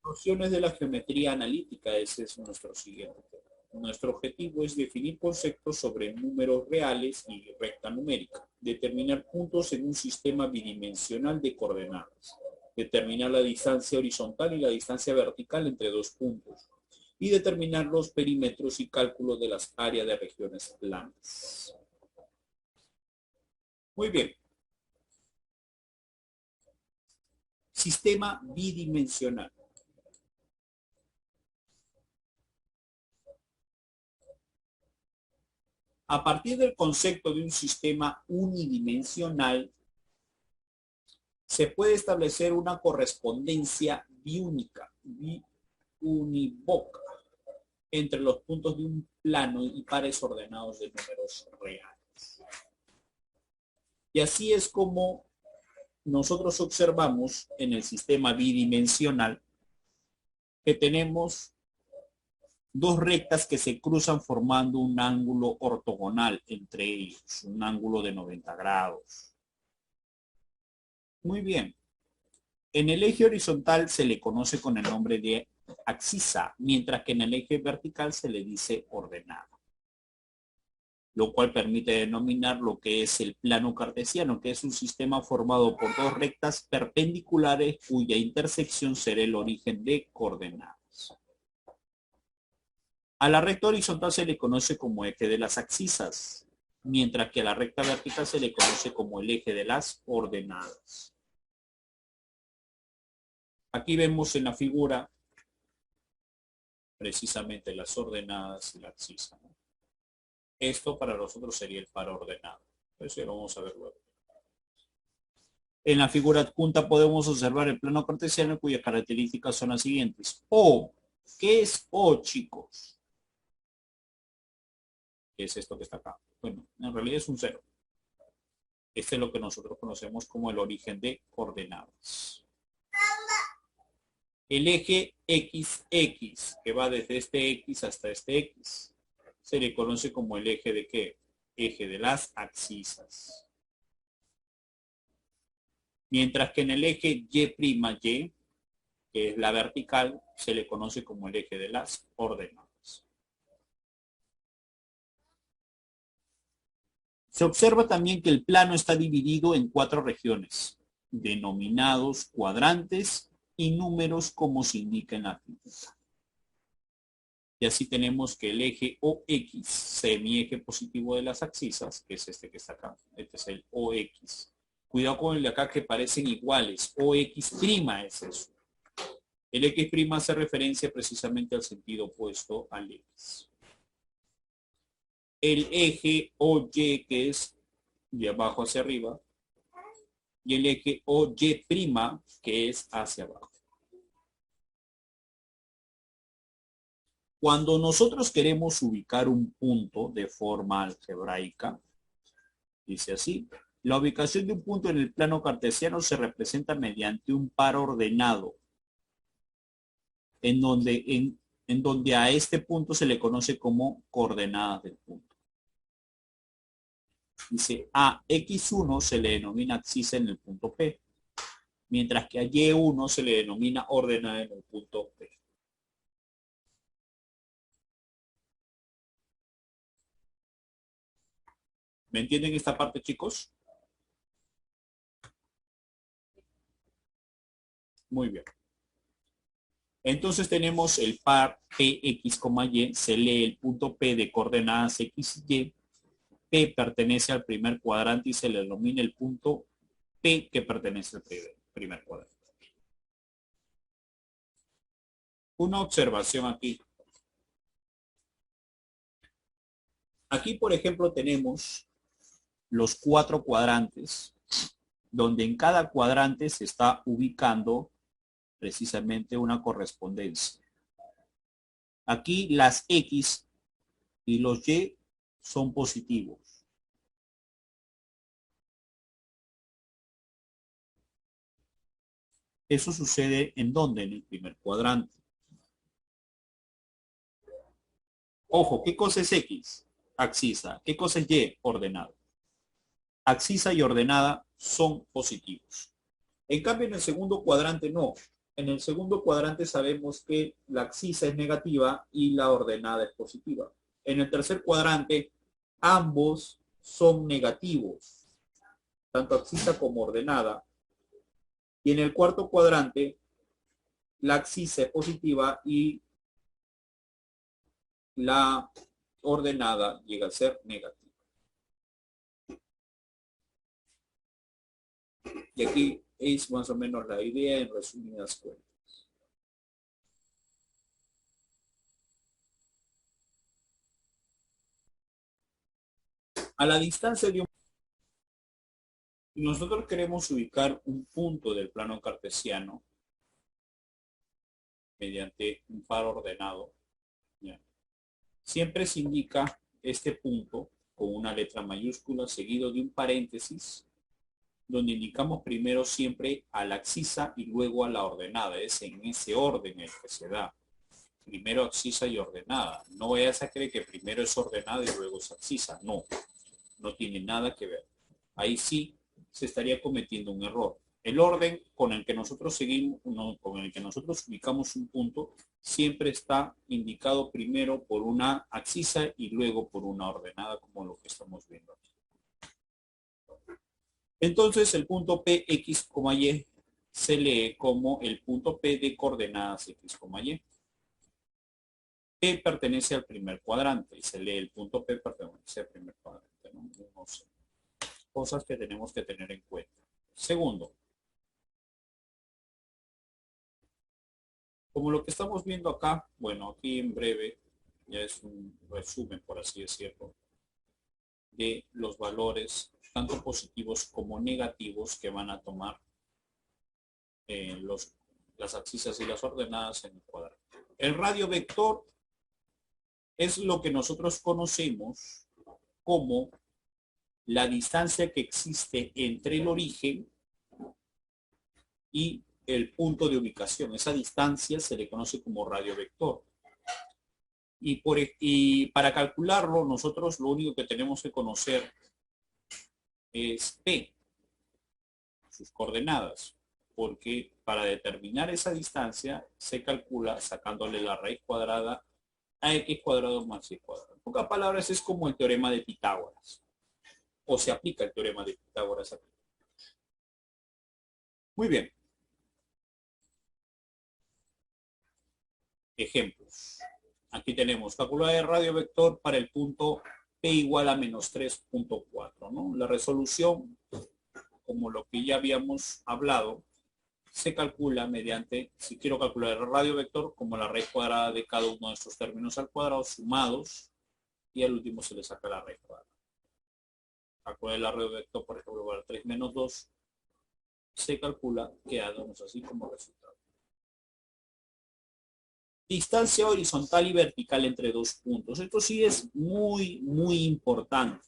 Nociones de la geometría analítica, ese es nuestro siguiente tema. Nuestro objetivo es definir conceptos sobre números reales y recta numérica, determinar puntos en un sistema bidimensional de coordenadas, determinar la distancia horizontal y la distancia vertical entre dos puntos, y determinar los perímetros y cálculos de las áreas de regiones planas. Muy bien. Sistema bidimensional. A partir del concepto de un sistema unidimensional, se puede establecer una correspondencia biúnica, biunívoca, entre los puntos de un plano y pares ordenados de números reales. Y así es como nosotros observamos en el sistema bidimensional que tenemos dos rectas que se cruzan formando un ángulo ortogonal entre ellos, un ángulo de 90 grados. Muy bien. En el eje horizontal se le conoce con el nombre de axisa, mientras que en el eje vertical se le dice ordenada, lo cual permite denominar lo que es el plano cartesiano, que es un sistema formado por dos rectas perpendiculares cuya intersección será el origen de coordenadas. A la recta horizontal se le conoce como eje de las axisas, mientras que a la recta vertical se le conoce como el eje de las ordenadas. Aquí vemos en la figura precisamente las ordenadas y la axisa, ¿no? Esto para nosotros sería el par ordenado. Eso lo vamos a ver luego. En la figura adjunta podemos observar el plano cartesiano cuyas características son las siguientes. O, ¿qué es O, chicos? ¿Qué es esto que está acá? Bueno, en realidad es un cero. Este es lo que nosotros conocemos como el origen de coordenadas. El eje XX, que va desde este X hasta este X, se le conoce como el eje de ¿qué? Eje de las axisas. Mientras que en el eje Y', que es la vertical, se le conoce como el eje de las ordenadas. Se observa también que el plano está dividido en 4 regiones, denominados cuadrantes y números como se indica en la figura. Y así tenemos que el eje OX, semieje positivo de las axisas, que es este que está acá, este es el OX. Cuidado con el de acá que parecen iguales, OX' es eso. El X' hace referencia precisamente al sentido opuesto al X. El eje OY, que es de abajo hacia arriba, y el eje OY', que es hacia abajo. Cuando nosotros queremos ubicar un punto de forma algebraica, dice así, la ubicación de un punto en el plano cartesiano se representa mediante un par ordenado, en donde a este punto se le conoce como coordenadas del punto. Dice, a X1 se le denomina axisa en el punto P, mientras que a Y1 se le denomina ordenada en el punto P. ¿Me entienden esta parte, chicos? Muy bien. Entonces tenemos el par PX, Y, se lee el punto P de coordenadas X y Y. P pertenece al primer cuadrante y se le denomina el punto P que pertenece al primer cuadrante. Una observación aquí. Aquí, por ejemplo, tenemos los 4 cuadrantes, donde en cada cuadrante se está ubicando precisamente una correspondencia. Aquí las X y los Y son positivos. Eso sucede ¿en dónde? En el primer cuadrante. Ojo, ¿qué cosa es X? Axisa. ¿Qué cosa es Y? Ordenada. Axisa y ordenada son positivos. En cambio, en el segundo cuadrante no. En el segundo cuadrante sabemos que la abscisa es negativa y la ordenada es positiva. En el tercer cuadrante, ambos son negativos, tanto abscisa como ordenada. Y en el cuarto cuadrante, la abscisa es positiva y la ordenada llega a ser negativa. Y aquí es más o menos la idea en resumidas cuentas. A la distancia de un... Nosotros queremos ubicar un punto del plano cartesiano mediante un par ordenado. ¿Ya? Siempre se indica este punto con una letra mayúscula seguido de un paréntesis donde indicamos primero siempre a la abscisa y luego a la ordenada. Es en ese orden el que se da. Primero abscisa y ordenada. No vayas a creer que primero es ordenada y luego es abscisa. No, no tiene nada que ver. Ahí sí se estaría cometiendo un error. El orden con el que nosotros seguimos, con el que nosotros ubicamos un punto, siempre está indicado primero por una abscisa y luego por una ordenada, como lo que estamos viendo aquí. Entonces el punto P, X, Y se lee como el punto P de coordenadas X, Y. P pertenece al primer cuadrante y se lee el punto P pertenece al primer cuadrante. No sé. Cosas que tenemos que tener en cuenta. Segundo, como lo que estamos viendo acá, bueno, aquí en breve ya es un resumen, por así decirlo, de los valores tanto positivos como negativos que van a tomar las abscisas y las ordenadas en el cuadrante. El radio vector es lo que nosotros conocemos como la distancia que existe entre el origen y el punto de ubicación. Esa distancia se le conoce como radio vector. Y para calcularlo, nosotros lo único que tenemos que conocer es P, sus coordenadas, porque para determinar esa distancia se calcula sacándole la raíz cuadrada a x cuadrado más y cuadrado. En pocas palabras, es como el teorema de Pitágoras, o se aplica el teorema de Pitágoras aquí. Muy bien. Ejemplos. Aquí tenemos calcular el radio vector para el punto P igual a menos 3.4, ¿no? La resolución, como lo que ya habíamos hablado, se calcula mediante, si quiero calcular el radio vector, como la raíz cuadrada de cada uno de estos términos al cuadrado sumados, y al último se le saca la raíz cuadrada. Calcular el radio vector, por ejemplo, para 3 menos 2, se calcula quedándonos así como resultado. Distancia horizontal y vertical entre dos puntos. Esto sí es muy, muy importante.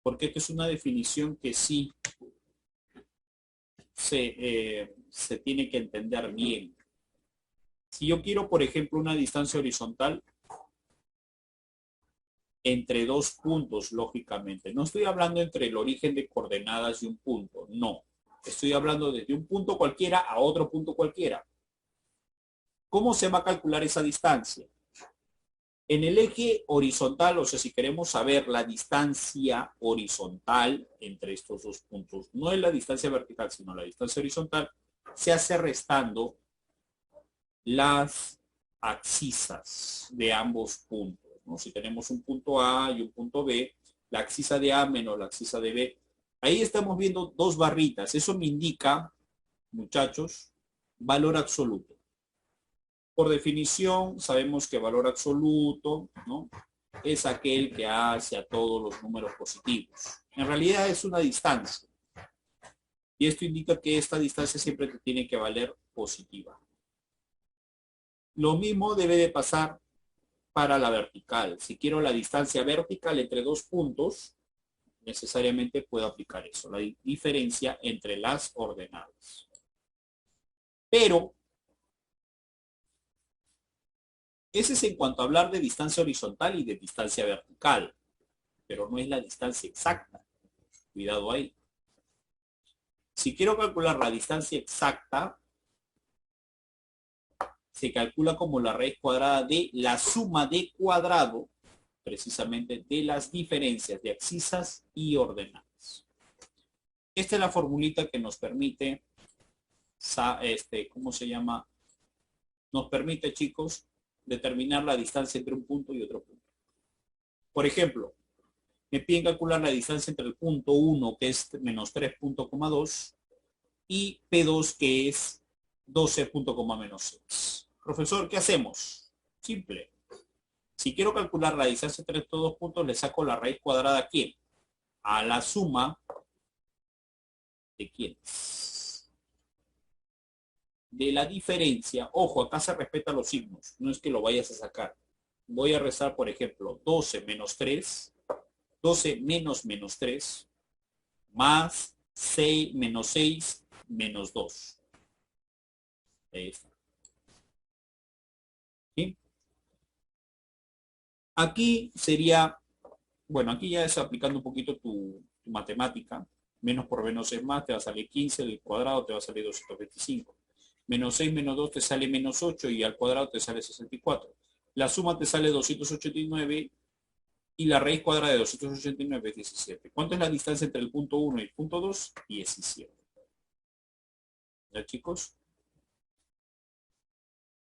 Porque esto es una definición que sí se tiene que entender bien. Si yo quiero, por ejemplo, una distancia horizontal entre dos puntos, lógicamente. No estoy hablando entre el origen de coordenadas y un punto. No. Estoy hablando desde un punto cualquiera a otro punto cualquiera. ¿Cómo se va a calcular esa distancia? En el eje horizontal, o sea, si queremos saber la distancia horizontal entre estos dos puntos, no es la distancia vertical, sino la distancia horizontal, se hace restando las abscisas de ambos puntos, ¿no? Si tenemos un punto A y un punto B, la abscisa de A menos la abscisa de B, ahí estamos viendo dos barritas. Eso me indica, muchachos, valor absoluto. Por definición, sabemos que valor absoluto, ¿no?, es aquel que hace a todos los números positivos. En realidad es una distancia. Y esto indica que esta distancia siempre te tiene que valer positiva. Lo mismo debe de pasar para la vertical. Si quiero la distancia vertical entre dos puntos, necesariamente puedo aplicar eso, la diferencia entre las ordenadas. Pero ese es en cuanto a hablar de distancia horizontal y de distancia vertical, pero no es la distancia exacta. Cuidado ahí. Si quiero calcular la distancia exacta, se calcula como la raíz cuadrada de la suma de cuadrado, precisamente de las diferencias de abscisas y ordenadas. Esta es la formulita que nos permite, ¿cómo se llama? Nos permite, chicos, determinar la distancia entre un punto y otro punto. Por ejemplo, me piden calcular la distancia entre el punto 1, que es menos 3.2, y P2, que es 12.6. Profesor, ¿qué hacemos? Simple. Si quiero calcular la distancia entre estos dos puntos, le saco la raíz cuadrada ¿a quién? A la suma de quiénes. De la diferencia. Ojo, acá se respetan los signos. No es que lo vayas a sacar. Voy a restar, por ejemplo, 12 menos 3, 12 menos menos 3, más 6 menos 6 menos 2. Ahí está. ¿Sí? Aquí sería, bueno, aquí ya es aplicando un poquito tu matemática. Menos por menos es más, te va a salir 15, el cuadrado te va a salir 225. Menos 6 menos 2 te sale menos 8 y al cuadrado te sale 64. La suma te sale 289 y la raíz cuadrada de 289 es 17. ¿Cuánto es la distancia entre el punto 1 y el punto 2? 17. ¿Ya, chicos?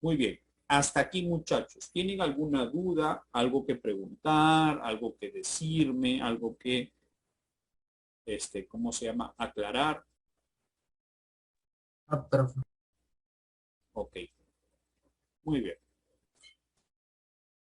Muy bien. Hasta aquí, muchachos. ¿Tienen alguna duda, algo que preguntar, algo que decirme, algo que, ¿cómo se llama? Aclarar. Ah, profe. Ok. Muy bien.